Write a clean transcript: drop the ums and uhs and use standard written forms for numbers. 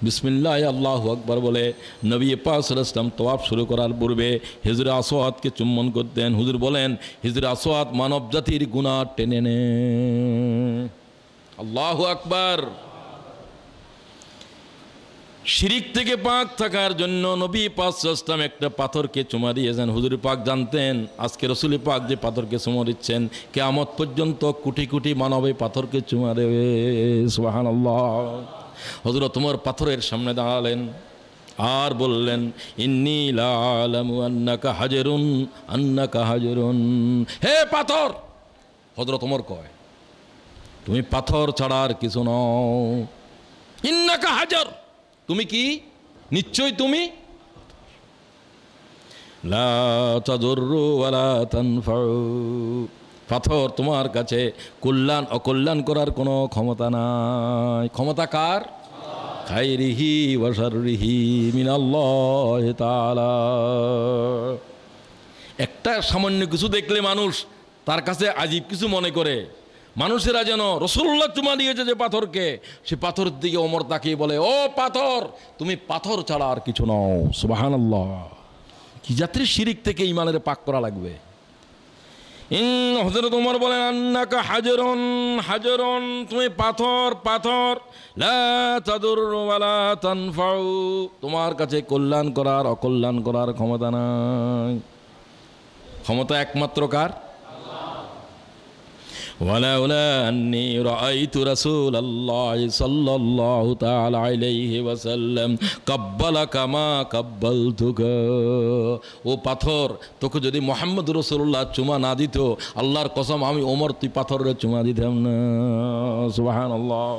বিসমিল্লাহ আল্লাহু আকবার বলে নবী পাক সাল্লাল্লাহু আলাইহি ওয়াসাল্লাম তওয়াফ শুরু করার পূর্বে হিজরে আসওয়াদকে চুম্বন করতেন। হুজুর বলেন হিজরে আসওয়াদ মানব জাতির গুনাহ টেনে নেয়। আল্লাহু আকবার। শিরিক থেকে পাক থাকার জন্য নবী পাক সাল্লাল্লাহু আলাইহি ওয়াসাল্লাম একটা পাথরকে চুমা দিয়েছেন। হুজুর পাক জানতেন আজকে রাসূল পাক যে পাথরকে চুমা দিচ্ছেন কিয়ামত পর্যন্ত কোটি কোটি মানব এই পাথরকে চুমা দেবে। সুবহানাল্লাহ। হযরত ওমর পাথরের সামনে দাঁড়ালেন আর বললেন ইন্নী লা আলামু আন্নাকা হাজারুন, হে পাথর। হযরত ওমর কয় তুমি পাথর ছাড়া আর কিছু নও। ইন্নাকা হাজার, তুমি কি? নিশ্চয় তুমি। লা তাদুররু ওয়ালা তানফাউ, পাথর তোমার কাছে কল্যাণ অকল্যাণ করার কোনো ক্ষমতা নাই। ক্ষমতা কার? খাইরিহি ওয়া শাররিহি মিনাল্লাহি তাআলা। একটা সামান্য কিছু দেখলে মানুষ তার কাছে আজীব কিছু মনে করে। মানুষেরা যেন রাসূলুল্লাহ চুমা দিয়েছে যে পাথরকে, সে পাথরের দিকে ওমর তাকিয়ে বলে ও পাথর তুমি পাথর ছাড়া আর কিছু নও। সুবহানাল্লাহ। কি জাতির শিরিক থেকে ঈমানের পাক করা লাগবে। হযরত ওমর বলেন আন্নাকা হাজারুন, তুমি পাথর, লা তাদুররু ওয়ালা তানফাউ, তোমার কাছে কল্যাণ করার অকল্যাণ করার ক্ষমতা নাই। ক্ষমতা একমাত্র কার? ওয়ালাউলা আন্নী রাআইতু রাসূলাল্লাহি সাল্লাল্লাহু তাআলা আলাইহি ওয়াসাল্লাম কাব্বালাকা মা কাব্বালতুকা, ও পাথর তোকে যদি মুহাম্মদ রাসূলুল্লাহ চুমা না দিত আল্লাহর কসম আমি ওমর তুই পাথরের চুমা দিতাম না। সুবহানাল্লাহ।